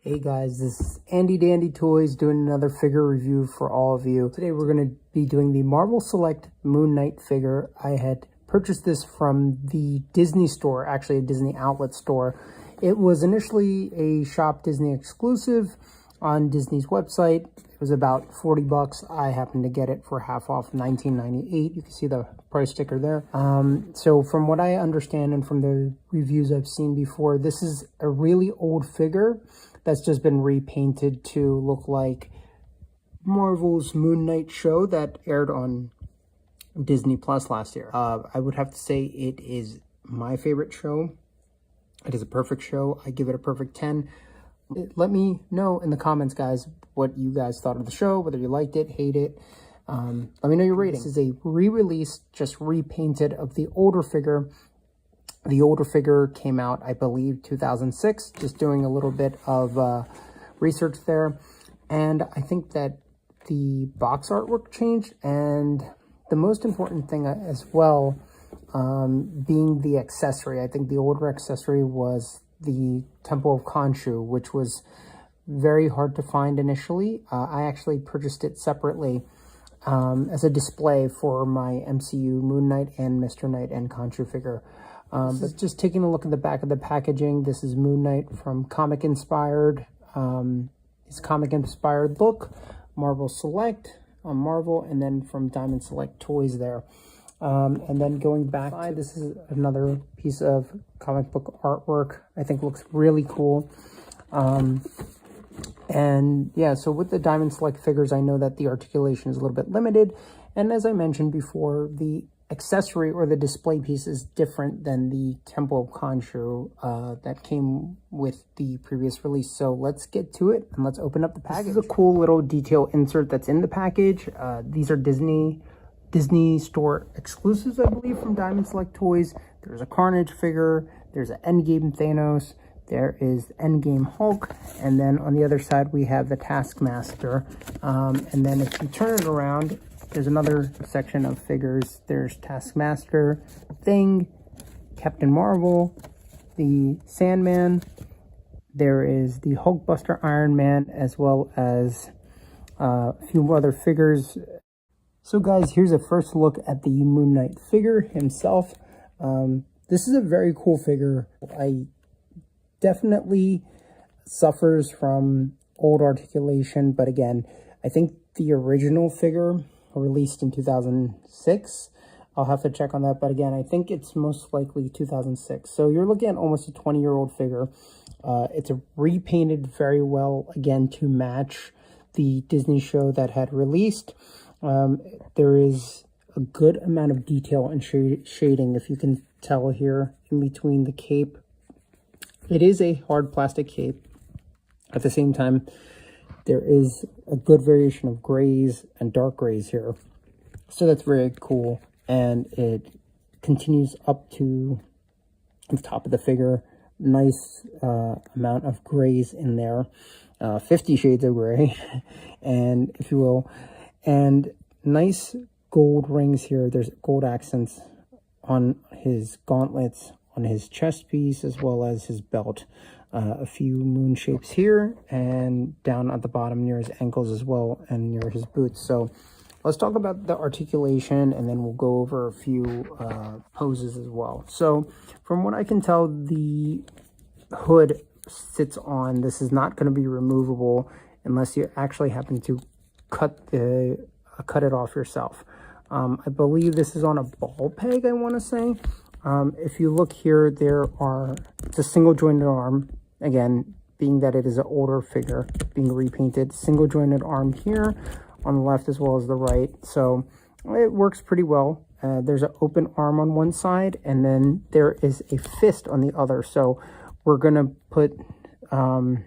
Hey guys, this is Andy Dandy Toys doing another figure review for all of you. Today we're going to be doing the Marvel Select Moon Knight figure. I had purchased this from the Disney store, actually a Disney outlet store. It was initially a Shop Disney exclusive on Disney's website. It was about 40 bucks. I happened to get it for half off, $19.98. You can see the price sticker there. So from what I understand and from the reviews I've seen before, this is a really old figure that's just been repainted to look like Marvel's Moon Knight show that aired on Disney Plus last year. I would have to say it is my favorite show. It is a perfect show. I give it a perfect 10. Let me know in the comments, guys, what you guys thought of the show, whether you liked it, hate it. Let me know your rating. This is a re-release, just repainted of the older figure. The older figure came out, I believe, 2006, just doing a little bit of research there. And I think that the box artwork changed, and the most important thing as well, being the accessory. I think the older accessory was the Temple of Khonshu, which was very hard to find initially. I actually purchased it separately as a display for my MCU Moon Knight and Mr. Knight and Khonshu figure. But just taking a look at the back of the packaging, this is Moon Knight from Comic Inspired. His Comic Inspired look, Marvel Select on Marvel, and then from Diamond Select Toys there. And then going back, this is another piece of comic book artwork. I think looks really cool. And yeah, so with the Diamond Select figures, I know that the articulation is a little bit limited. And as I mentioned before, the accessory or the display piece is different than the Temple of Khonshu that came with the previous release. So let's get to it and let's open up the package. This is a cool little detail insert that's in the package. These are Disney store exclusives, I believe, from Diamond Select Toys. There's a Carnage figure, there's an Endgame Thanos, there is Endgame Hulk, and then on the other side we have the Taskmaster. And then if you turn it around, there's another section of figures. There's Taskmaster, Thing, Captain Marvel, the Sandman. There is the Hulkbuster Iron Man, as well as a few other figures. So guys, here's a first look at the Moon Knight figure himself. This is a very cool figure. I definitely suffers from old articulation, but again, I think the original figure released in 2006. I'll have to check on that, but again, I think it's most likely 2006. So you're looking at almost a 20-year-old figure. It's repainted very well, again, to match the Disney show that had released. There is a good amount of detail and shading, if you can tell here, in between the cape. It is a hard plastic cape. At the same time, there is a good variation of grays and dark grays here. So that's very cool. And it continues up to the top of the figure. Nice amount of grays in there. 50 shades of gray, and if you will. And nice gold rings here. There's gold accents on his gauntlets, on his chest piece, as well as his belt. A few moon shapes here and down at the bottom near his ankles as well, and near his boots. So let's talk about the articulation, and then we'll go over a few poses as well. So from what I can tell, the hood sits on. This is not going to be removable unless you actually happen to cut it off yourself. I believe this is on a ball peg, I want to say. If you look here, it's a single jointed arm. Again, being that it is an older figure being repainted, single jointed arm here on the left as well as the right. So it works pretty well. There's an open arm on one side, and then there is a fist on the other. So we're going to put both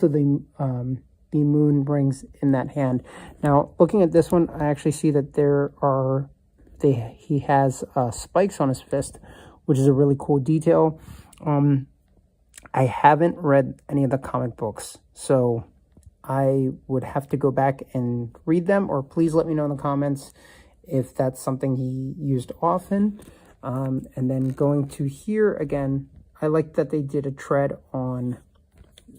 of the moon rings in that hand. Now, looking at this one, I actually see that he has spikes on his fist, which is a really cool detail. I haven't read any of the comic books, so I would have to go back and read them, or please let me know in the comments if that's something he used often. And then going to here again, I like that they did a tread on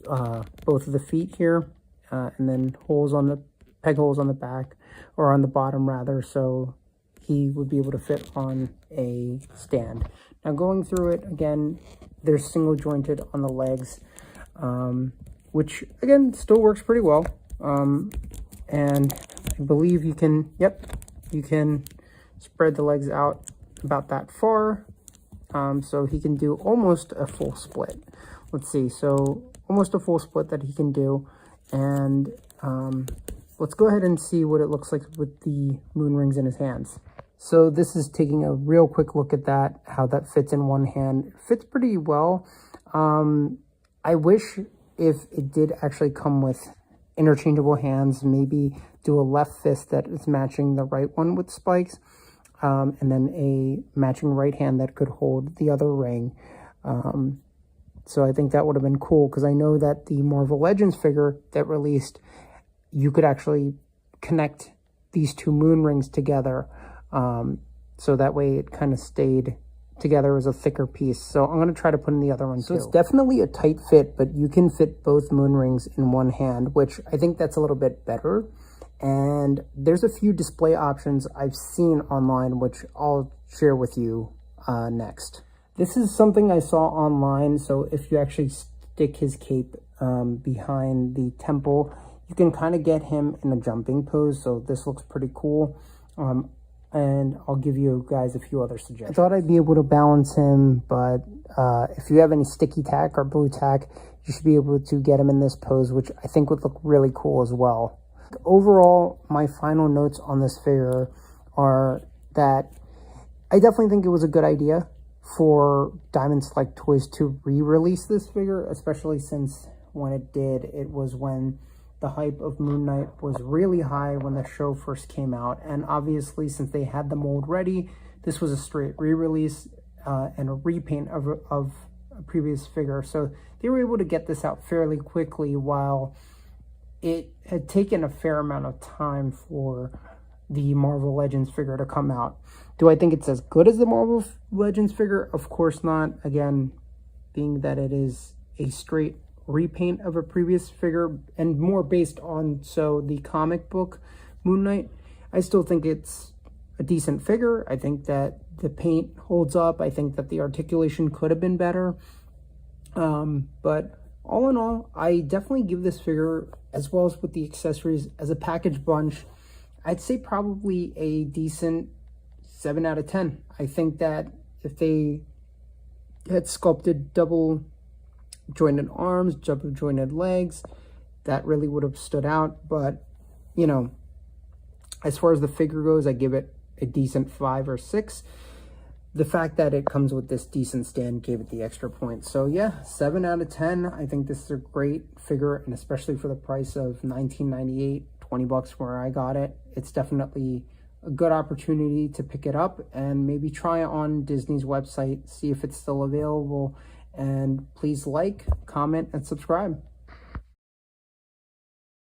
both of the feet here, and then peg holes on the back, or on the bottom rather, so he would be able to fit on a stand. Now going through it again, they're single jointed on the legs, which again still works pretty well. And I believe you can spread the legs out about that far, so he can do almost a full split. Let's see, so almost a full split that he can do. And let's go ahead and see what it looks like with the moon rings in his hands. So this is taking a real quick look at that, how that fits in one hand. It fits pretty well. I wish if it did actually come with interchangeable hands, maybe do a left fist that is matching the right one with spikes, and then a matching right hand that could hold the other ring. So I think that would have been cool, because I know that the Marvel Legends figure that released, you could actually connect these two moon rings together, so that way it kind of stayed together as a thicker piece. So I'm going to try to put in the other one too. It's definitely a tight fit, but you can fit both moon rings in one hand, which I think that's a little bit better. And there's a few display options I've seen online, which I'll share with you next. This is something I saw online, so if you actually stick his cape behind the temple, you can kind of get him in a jumping pose, so this looks pretty cool. And I'll give you guys a few other suggestions. I thought I'd be able to balance him, but if you have any sticky tack or blue tack, you should be able to get him in this pose, which I think would look really cool as well. Overall, my final notes on this figure are that I definitely think it was a good idea for Diamond Select Toys to re-release this figure, especially since when it did, it was when the hype of Moon Knight was really high when the show first came out. And obviously, since they had the mold ready, this was a straight re-release and a repaint of a previous figure. So they were able to get this out fairly quickly, while it had taken a fair amount of time for the Marvel Legends figure to come out. Do I think it's as good as the Marvel Legends figure? Of course not. Again, being that it is a straight repaint of a previous figure and more based on the comic book Moon Knight, I still think it's a decent figure. I think that the paint holds up. I think that the articulation could have been better. But all in all, I definitely give this figure, as well as with the accessories, as a package bunch, I'd say probably a decent 7 out of 10. I think that if they had sculpted double jointed arms, double jointed legs, that really would have stood out. But, you know, as far as the figure goes, I give it a decent 5 or 6. The fact that it comes with this decent stand gave it the extra point. So yeah, 7 out of 10. I think this is a great figure, and especially for the price of $19.98, $20 where I got it, it's definitely a good opportunity to pick it up and maybe try it on Disney's website, see if it's still available. And please like, comment, and subscribe.